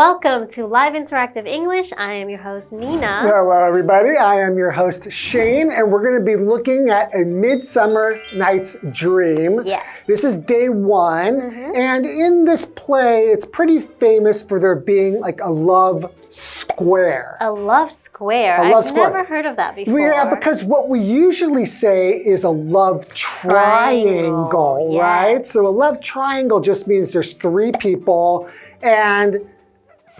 Welcome to Live Interactive English. I am your host, Nina. Hello, everybody. I am your host, Shane, and we're going to be looking at A Midsummer Night's Dream. Yes. This is day one, and in this play, it's pretty famous for there being like a love square. A love square? I've never heard of that before. Yeah, because what we usually say is a love triangle, right? So a love triangle just means there's three people, and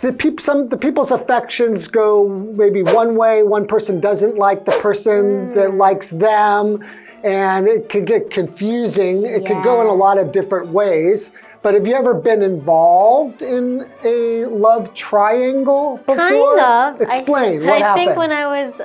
the people's affections go maybe one way. One person doesn't like the person that likes them, and it can get confusing. It could go in a lot of different ways. But have you ever been involved in a love triangle before? Kind of. Explain, what happened? I think when I was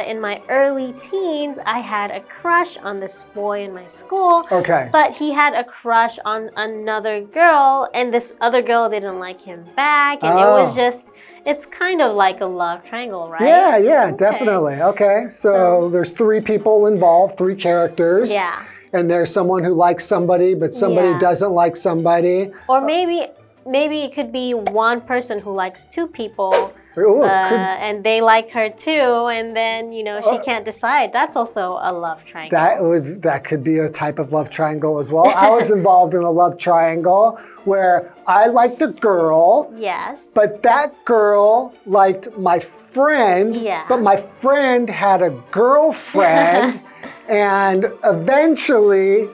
in my early teens, I had a crush on this boy in my school. Okay. But he had a crush on another girl, and this other girl didn't like him back. And it was just, it's kind of like a love triangle, right? Yeah, definitely. Okay, so there's three people involved, three characters. Yeah. And there's someone who likes somebody, but somebody doesn't like somebody. Or maybe it could be one person who likes two people, and they like her too, and then, you know, she can't decide. That's also a love triangle. That could be a type of love triangle as well. I was involved in a love triangle where I liked a girl. Yes. But that girl liked my friend. Yeah. But my friend had a girlfriend. And eventually,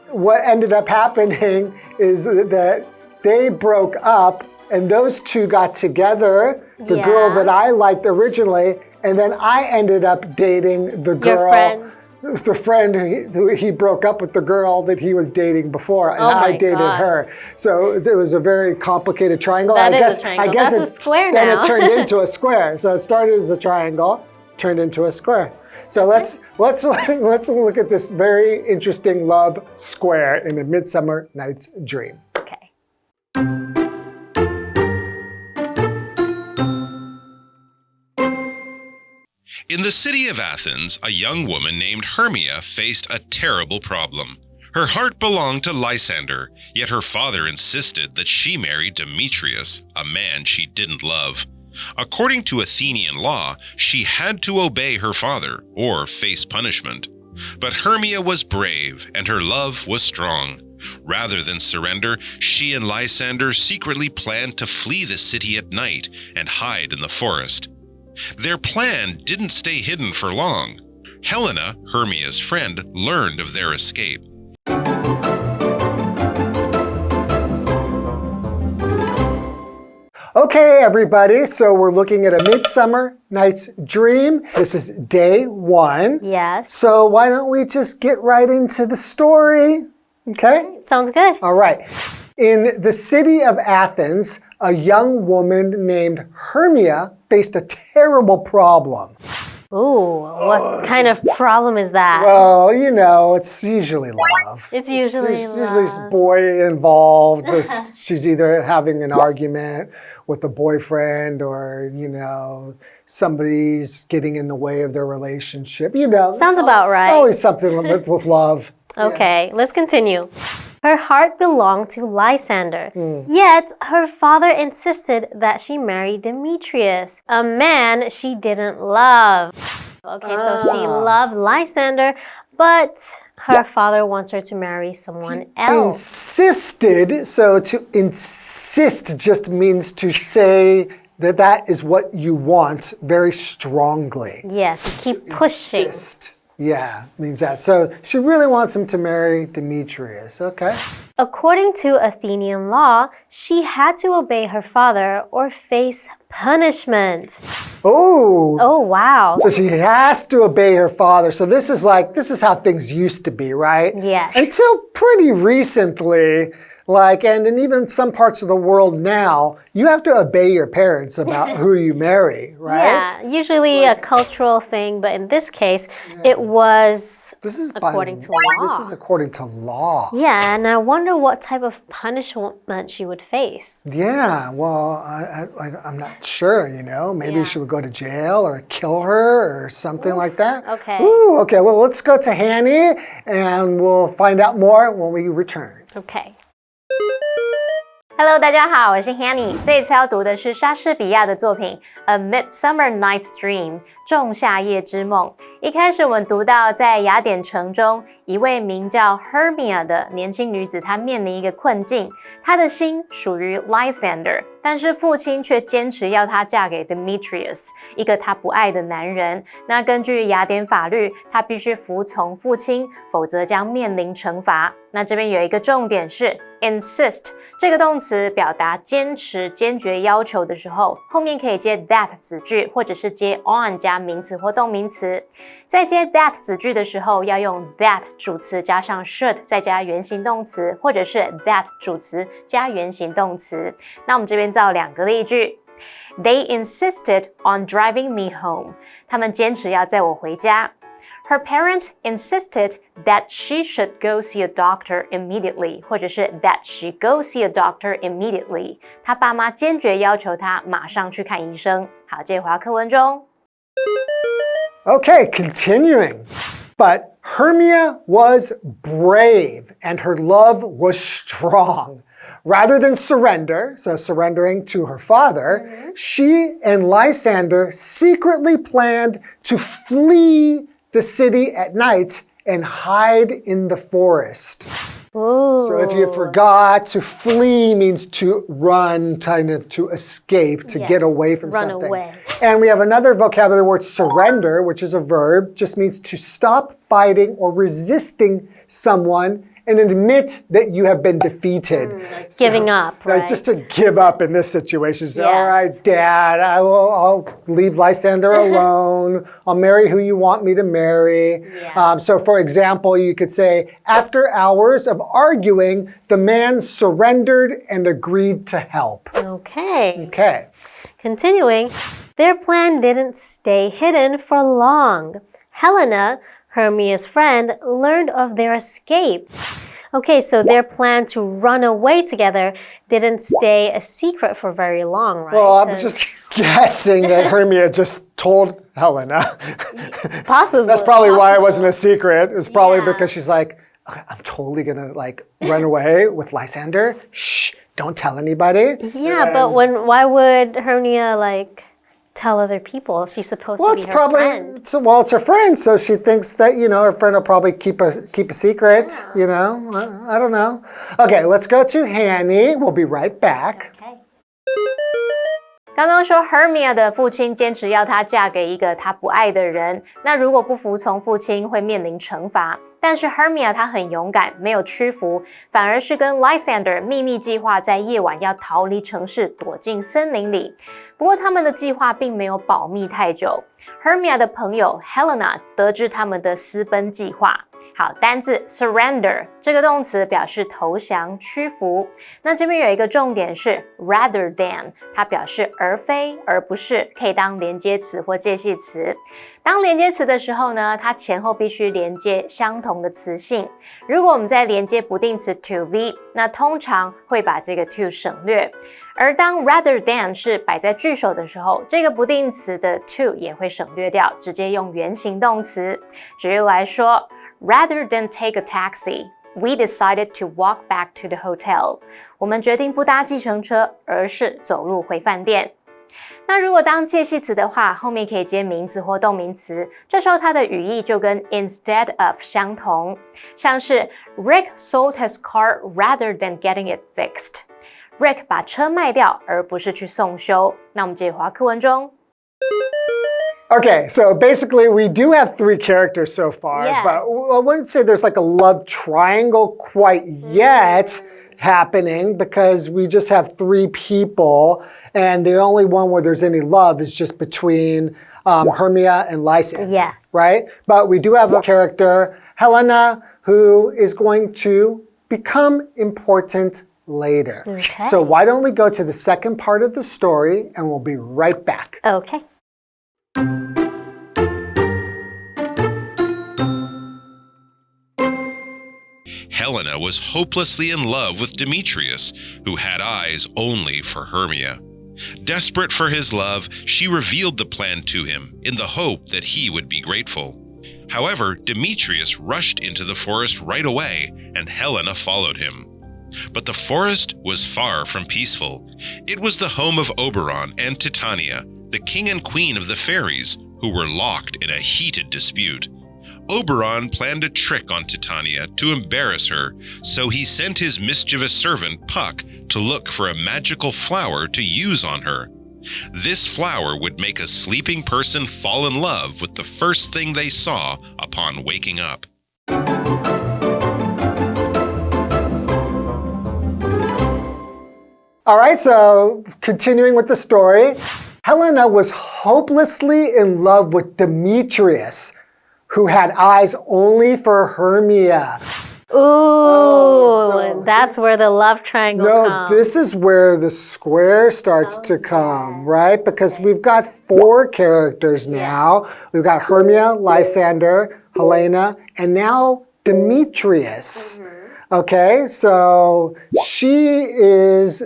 what ended up happening is that they broke up, and those two got together, the girl that I liked originally, and then I ended up dating the girl, the friend who he broke up with the girl that he was dating before, and I dated her. So it was a very complicated triangle. I guess that's a square now. Then it turned into a square. So it started as a triangle, turned into a square. So let's look at this very interesting love square in A Midsummer Night's Dream. Okay. In the city of Athens, a young woman named Hermia faced a terrible problem. Her heart belonged to Lysander, yet her father insisted that she marry Demetrius, a man she didn't love. According to Athenian law, she had to obey her father or face punishment. But Hermia was brave and her love was strong. Rather than surrender, she and Lysander secretly planned to flee the city at night and hide in the forest. Their plan didn't stay hidden for long. Helena, Hermia's friend, learned of their escape. Okay, everybody, so we're looking at A Midsummer Night's Dream. This is day one. Yes. So why don't we just get right into the story? Okay? Sounds good. All right. In the city of Athens, a young woman named Hermia faced a terrible problem. Ooh, what kind of problem is that? Well, you know, it's usually love. It's usually There's this boy involved. She's either having an argument with a boyfriend or, you know, somebody's getting in the way of their relationship. You know. Sounds about right. It's always something with love. Okay, let's continue. Her heart belonged to Lysander, yet her father insisted that she marry Demetrius, a man she didn't love. Okay, so she loved Lysander, but her father wants her to marry someone else. Insisted, so to insist just means to say that that is what you want very strongly. Yes, you keep pushing. Insist. Yeah, means that. So she really wants him to marry Demetrius, okay? According to Athenian law, she had to obey her father or face punishment. Oh, wow. So she has to obey her father. So this is how things used to be, right? Yes. Until pretty recently, and in even some parts of the world now, you have to obey your parents about who you marry, right? Yeah, usually a cultural thing, but in this case, it was according to law. This is according to law. Yeah, and I wonder what type of punishment she would face. Yeah, well, I'm not sure, you know. Maybe she would go to jail or kill her or something like that. Okay. Ooh, okay, well, let's go to Hanny, and we'll find out more when we return. Okay. Hello， 大家好，我是 Hanny。这一次要读的是莎士比亚的作品《A Midsummer Night's Dream》仲夏夜之梦。一开始我们读到，在雅典城中，一位名叫 Hermia 的年轻女子，她面临一个困境，她的心属于 Lysander， 但是父亲却坚持要她嫁给 Demetrius， 一个她不爱的男人。那根据雅典法律，她必须服从父亲，否则将面临惩罚。那这边有一个重点是 insist 这个动词表达坚持、坚决要求的时候，后面可以接 that 子句，或者是接 on 加名词或动名词。在接 that 子句的时候，要用 that 主词加上 should 再加原形动词，或者是 that 主词加原形动词。那我们这边造2个例句。They insisted on driving me home. 他们坚持要载我回家。Her parents insisted that she should go see a doctor immediately, 或者是 that she go see a doctor immediately. 她爸妈坚决要求她马上去看医生。好，接回到课文中。Okay, continuing. But Hermia was brave and her love was strong. Rather than surrender, so surrendering to her father, she and Lysander secretly planned to flee the city at night and hide in the forest. Ooh. So if you forgot, to flee means to run, kind of to escape, to get away from run something. Away. And we have another vocabulary word, surrender, which is a verb, just means to stop fighting or resisting someone and admit that you have been defeated. Like giving up, right? Just to give up in this situation. So, Yes. all right, Dad, I'll leave Lysander alone. I'll marry who you want me to marry. Yeah. So, for example, you could say, after hours of arguing, the man surrendered and agreed to help. Okay. Okay. Continuing, their plan didn't stay hidden for long. Helena, Hermia's friend, learned of their escape. Okay, so their plan to run away together didn't stay a secret for very long, right? Well, I'm just guessing that Hermia just told Helena. Possibly. That's probably why it wasn't a secret. It's probably Yeah. because she's like, okay, I'm totally gonna run away with Lysander. Shh, don't tell anybody. Yeah, but why would Hermia tell other people? She's supposed to be her friend. It's her friend, so she thinks that, her friend will probably keep a secret, I don't know. Okay, let's go to Hanny. We'll be right back. Okay. 刚刚说 Hermia 的父亲坚持要她嫁给一个她不爱的人，那如果不服从父亲会面临惩罚。但是 Hermia 她很勇敢，没有屈服，反而是跟 Lysander 秘密计划在夜晚要逃离城市，躲进森林里。不过他们的计划并没有保密太久。Hermia 的朋友 Helena 得知他们的私奔计划。好，单字 surrender 这个动词表示投降、屈服。那这边有一个重点是 rather than， 它表示而非、而不是，可以当连接词或介系词。当连接词的时候呢，它前后必须连接相同的词性。如果我们在连接不定词 to be， 那通常会把这个 to 省略。而当 rather than 是摆在句首的时候，这个不定词的 to 也会省略掉，直接用原形动词。举例来说， Rather than take a taxi, we decided to walk back to the hotel. 我们决定不搭计程车，而是走路回饭店。那如果当介系词的话，后面可以接名词或动名词，这时候它的语义就跟 instead of 相同，像是 Rick sold his car rather than getting it fixed. Rick 把车卖掉，而不是去送修。那我们接着回到课文中。Okay, so basically we do have 3 characters so far, Yes. but I wouldn't say there's a love triangle quite yet happening because we just have 3 people and the only one where there's any love is just between Hermia and Lysander. Yes. Right? But we do have a character, Helena, who is going to become important later. Okay. So why don't we go to the second part of the story and we'll be right back. Okay. Helena was hopelessly in love with Demetrius, who had eyes only for Hermia. Desperate for his love, she revealed the plan to him in the hope that he would be grateful. However, Demetrius rushed into the forest right away, and Helena followed him. But the forest was far from peaceful. It was the home of Oberon and Titania, the king and queen of the fairies, who were locked in a heated dispute. Oberon planned a trick on Titania to embarrass her, so he sent his mischievous servant Puck to look for a magical flower to use on her. This flower would make a sleeping person fall in love with the first thing they saw upon waking up. All right, so continuing with the story, Helena was hopelessly in love with Demetrius, who had eyes only for Hermia. Ooh, that's where the love triangle comes. No, this is where the square starts to come, right? Because we've got 4 characters now. Yes. We've got Hermia, Lysander, Helena, and now Demetrius. Okay, so she is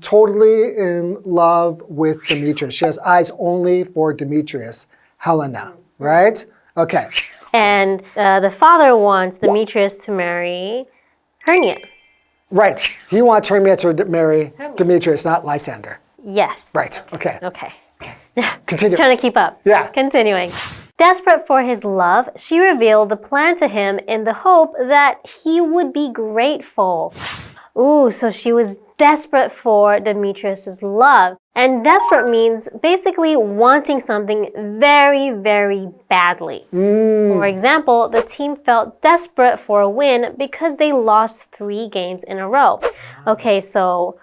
totally in love with Demetrius. She has eyes only for Demetrius, Helena, right? Okay. And the father wants Demetrius to marry Hermia. Right. He wants Hermia to marry Demetrius, not Lysander. Yes. Right. Okay. Okay. Continue. Trying to keep up. Yeah. Continuing. Desperate for his love, she revealed the plan to him in the hope that he would be grateful. Ooh, so she was desperate for Demetrius's love. And desperate means basically wanting something very, very badly. For example, the team felt desperate for a win because they lost 3 games in a row. Okay, so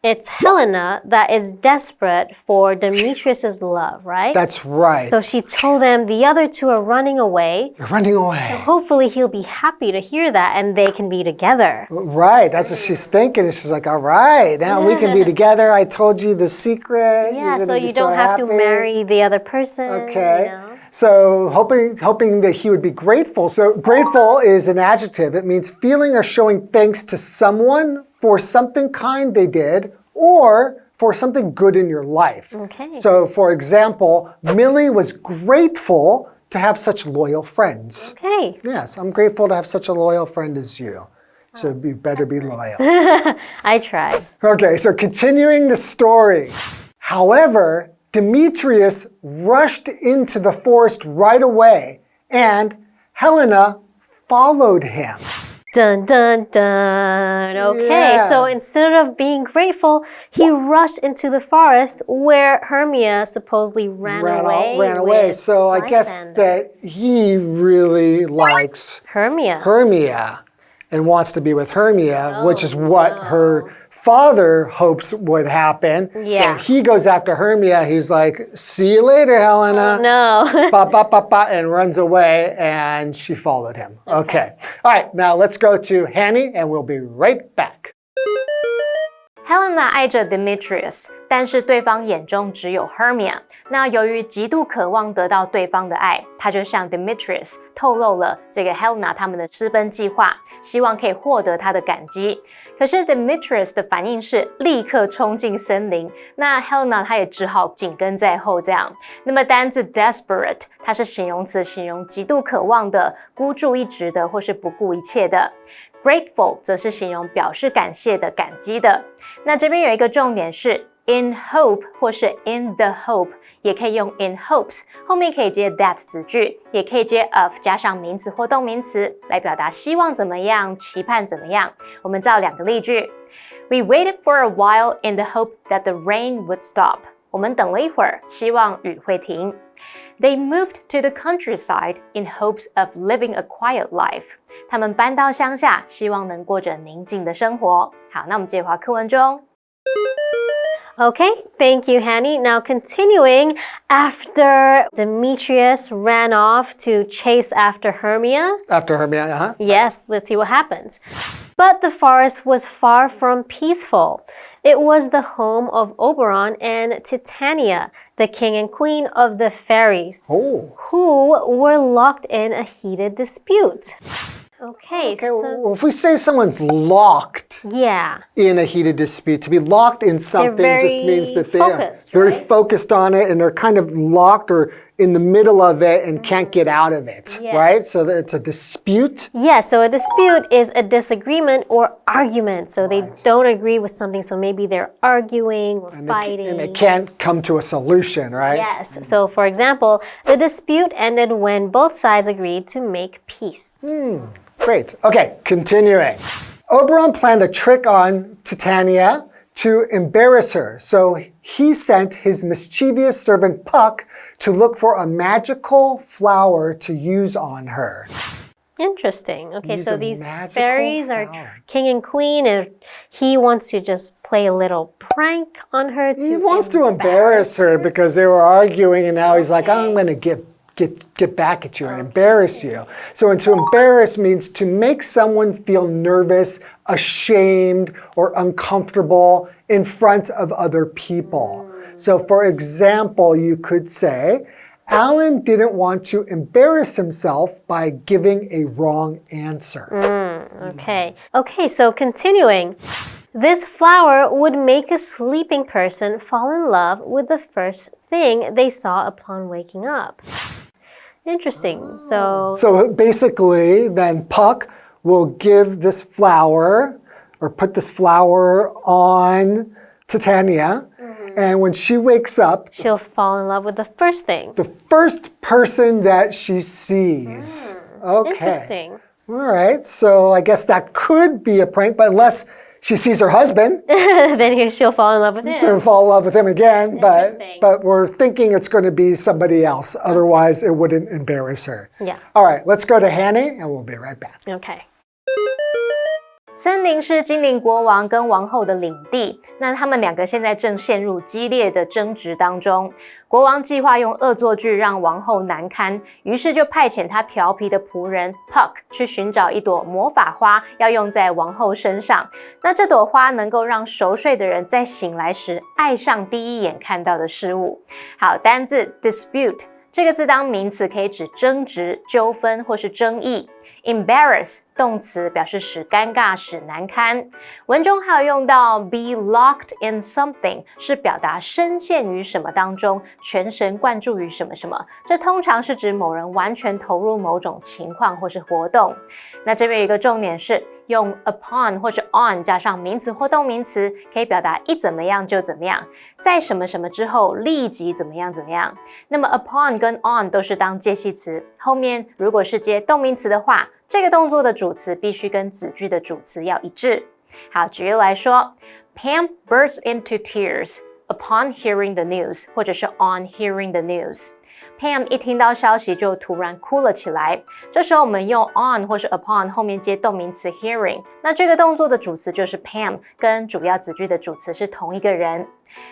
it's Helena that is desperate for Demetrius's love, right? That's right. So she told them the other 2 are running away. You're running away. So hopefully he'll be happy to hear that and they can be together. Right. That's what she's thinking. And she's like, all right, now we can be together. I told you the secret. Yeah, You're so gonna be you don't have to happy. marry the other person. Okay. You know? So hoping that he would be grateful. So grateful is an adjective. It means feeling or showing thanks to someone for something kind they did or for something good in your life. Okay. So for example, Millie was grateful to have such loyal friends. Okay. Yes, I'm grateful to have such a loyal friend as you. So you better be loyal. I try. Okay, so continuing the story. However, Demetrius rushed into the forest right away, and Helena followed him. Dun, dun, dun. Okay, Yeah. so instead of being grateful, he rushed into the forest where Hermia supposedly ran away. Ran away. with So I guess Lysander. that he really likes Hermia. And wants to be with Hermia, which is what her father hopes would happen. Yeah. So he goes after Hermia. He's like, see you later, Helena. No. Ba, ba, ba, ba, and runs away, and she followed him. Okay. All right, now let's go to Hanny, and we'll be right back. Helena 爱着 Demetrius， 但是对方眼中只有 Hermia。那由于极度渴望得到对方的爱，他就向 Demetrius 透露了这个 Helena 他们的私奔计划，希望可以获得他的感激。可是 Demetrius 的反应是立刻冲进森林，那 Helena 她也只好紧跟在后这样。那么单字 desperate 它是形容词，形容极度渴望的、孤注一掷的或是不顾一切的。Grateful 则是形容表示感谢的、感激的。那这边有一个重点是 in hope 或是 in the hope， 也可以用 in hopes， 后面可以接 that 子句，也可以接 of 加上名词或动名词来表达希望怎么样、期盼怎么样。我们造2个例句 ：We waited for a while in the hope that the rain would stop。我们等了一会儿，希望雨会停。They moved to the countryside in hopes of living a quiet life. 他们搬到乡下，希望能过着宁静的生活。好，那我们接着回到课文中。Okay, thank you, Hanny. Now continuing, after Demetrius ran off to chase after Hermia. After Hermia, Yes, let's see what happens. But the forest was far from peaceful. It was the home of Oberon and Titania, the king and queen of the fairies, who were locked in a heated dispute. Okay, so well, if we say someone's locked yeah. in a heated dispute, to be locked in something just means that they are focused, very right? focused on it and they're kind of locked or in the middle of it and can't get out of it, Yes. right? So it's a dispute. Yes, so a dispute is a disagreement or argument. So they don't agree with something, so maybe they're arguing or fighting. And it can't come to a solution, right? Yes, so for example, the dispute ended when both sides agreed to make peace. Great. Okay, continuing. Oberon planned a trick on Titania to embarrass her. So he sent his mischievous servant Puck to look for a magical flower to use on her. Interesting. Okay, Use so a these magical fairies are flower. king and queen, and he wants to just play a little prank on her. He wants to embarrass her because they were arguing, and now he's like, I'm going to get back at you and embarrass you. So, and to embarrass means to make someone feel nervous, ashamed, or uncomfortable in front of other people. So, for example, you could say, Alan didn't want to embarrass himself by giving a wrong answer. Okay. Okay, so continuing. This flower would make a sleeping person fall in love with the first thing they saw upon waking up. Interesting. So basically, then Puck will give this flower or put this flower on Titania. And when she wakes up, she'll fall in love with the first thing. the first person that she sees. Okay. Interesting. All right. So I guess that could be a prank, but unless she sees her husband, Then she'll fall in love with him. to fall in love with him again. Interesting. But we're thinking it's going to be somebody else. Otherwise, it wouldn't embarrass her. Yeah. All right. Let's go to Hanny, and we'll be right back. Okay. 森林是精灵国王跟王后的领地，那他们两个现在正陷入激烈的争执当中。国王计划用恶作剧让王后难堪，于是就派遣他调皮的仆人 Puck 去寻找一朵魔法花，要用在王后身上。那这朵花能够让熟睡的人在醒来时爱上第一眼看到的事物。好，单字 dispute。这个字当名词可以指争执、纠纷或是争议。embarrass 动词表示使尴尬、使难堪。文中还有用到 be locked in something， 是表达深陷于什么当中，全神贯注于什么什么。这通常是指某人完全投入某种情况或是活动。那这边有一个重点是用 upon 或是 on 加上名词或动名词，可以表达一怎么样就怎么样，在什么什么之后立即怎么样怎么样。那么 upon 跟 on 都是当介系词，后面如果是接动名词的话，这个动作的主词必须跟子句的主词要一致。好，举例来说 Pam burst into tears upon hearing the news， 或者是 on hearing the news。Pam 一听到消息就突然哭了起来，这时候我们用 on 或是 upon 后面接动名词 hearing， 那这个动作的主词就是 Pam， 跟主要子句的主词是同一个人。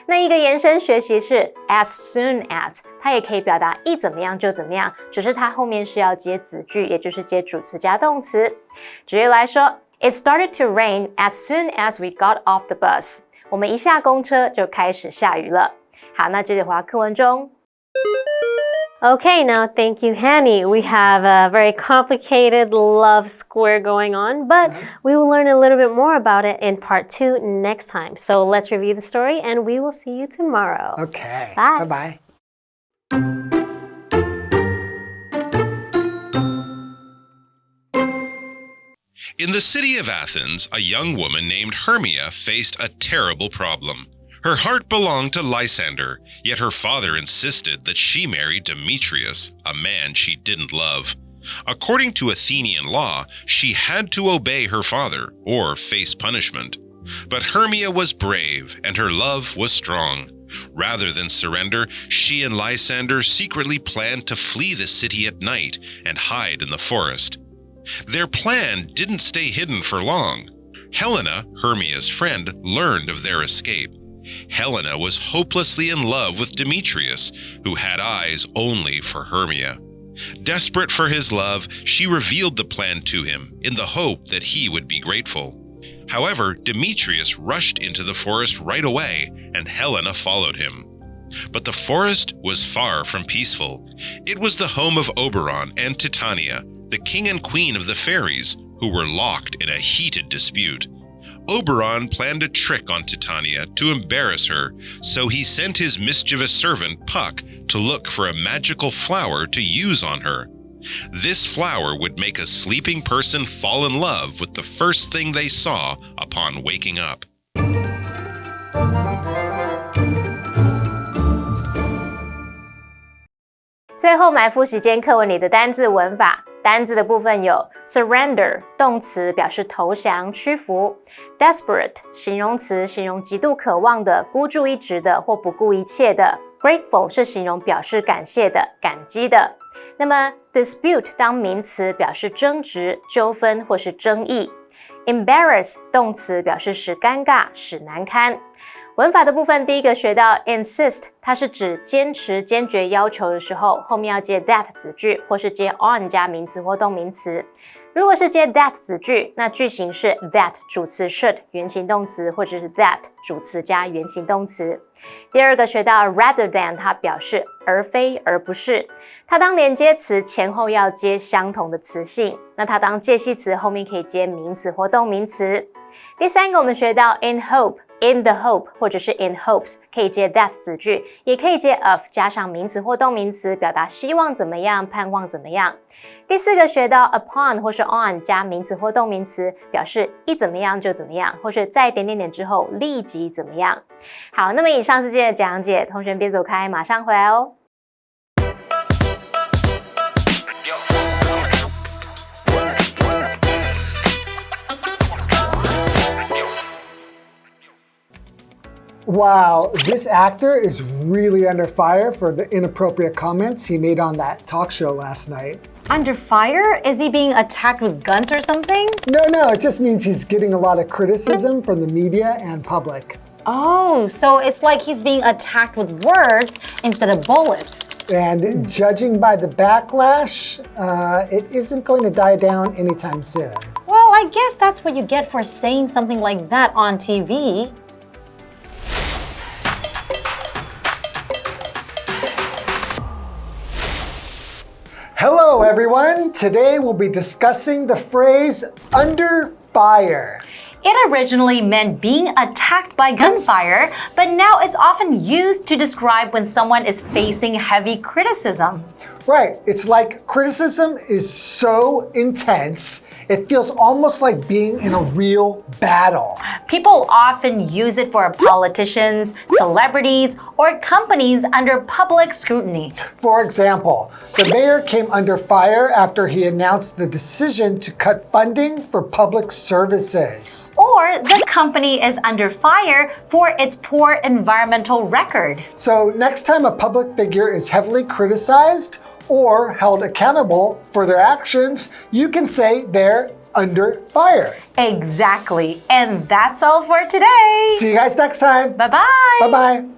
那一个延伸学习是 as soon as， 它也可以表达一怎么样就怎么样，只是它后面是要接子句，也就是接主词加动词。举例来说 It started to rain as soon as we got off the bus。 我们一下公车就开始下雨了。好，那接着回到课文中。Okay, now thank you, Hanny. We have a very complicated love square going on, but we will learn a little bit more about it in part 2 next time. So let's review the story and we will see you tomorrow. Okay. Bye. Bye-bye. In the city of Athens, a young woman named Hermia faced a terrible problem. Her heart belonged to Lysander, yet her father insisted that she marry Demetrius, a man she didn't love. According to Athenian law, she had to obey her father or face punishment. But Hermia was brave, and her love was strong. Rather than surrender, she and Lysander secretly planned to flee the city at night and hide in the forest. Their plan didn't stay hidden for long. Helena, Hermia's friend, learned of their escape. Helena was hopelessly in love with Demetrius, who had eyes only for Hermia. Desperate for his love, she revealed the plan to him in the hope that he would be grateful. However, Demetrius rushed into the forest right away, and Helena followed him. But the forest was far from peaceful. It was the home of Oberon and Titania, the king and queen of the fairies, who were locked in a heated dispute. Oberon planned a trick on Titania to embarrass her, so he sent his mischievous servant Puck to look for a magical flower to use on her. This flower would make a sleeping person fall in love with the first thing they saw upon waking up. 最后，我们来复习今天课文里的单字文法。单字的部分有 surrender 动词表示投降、屈服 ；desperate 形容词形容极度渴望的、孤注一掷的或不顾一切的 ；grateful 是形容表示感谢的、感激的。那么 dispute 当名词表示争执、纠纷或是争议 ；embarrass 动词表示使尴尬、使难堪。文法的部分，第一个学到 insist， 它是指坚持、坚决要求的时候，后面要接 that 子句，或是接 on 加名词或动名词。如果是接 that 子句，那句型是 that 主词 should 原形动词，或者是 that 主词加原形动词。第二个学到 rather than， 它表示而非而不是，它当连接词前后要接相同的词性，那它当介系词后面可以接名词或动名词。第三个我们学到 in hope。In the hope 或者是 in hopes 可以接 that 子句，也可以接 of 加上名词或动名词，表达希望怎么样、盼望怎么样。第四个学到 upon 或是 on 加名词或动名词，表示一怎么样就怎么样，或是在点点点之后立即怎么样。好，那么以上是今天的讲解，同学别走开，马上回来哦。Wow, this actor is really under fire for the inappropriate comments he made on that talk show last night. Under fire? Is he being attacked with guns or something? No, it just means he's getting a lot of criticism from the media and public. Oh, so it's like he's being attacked with words instead of bullets. And judging by the backlash, it isn't going to die down anytime soon. Well, I guess that's what you get for saying something like that on TV. Hello, everyone. Today we'll be discussing the phrase under fire. It originally meant being attacked by gunfire, but now it's often used to describe when someone is facing heavy criticism. Right. It's like criticism is so intense, it feels almost like being in a real battle. People often use it for politicians, celebrities, or companies under public scrutiny. For example, the mayor came under fire after he announced the decision to cut funding for public services. Or the company is under fire for its poor environmental record. So next time a public figure is heavily criticized or held accountable for their actions, you can say they're under fire. Exactly. And that's all for today. See you guys next time. Bye-bye. Bye-bye.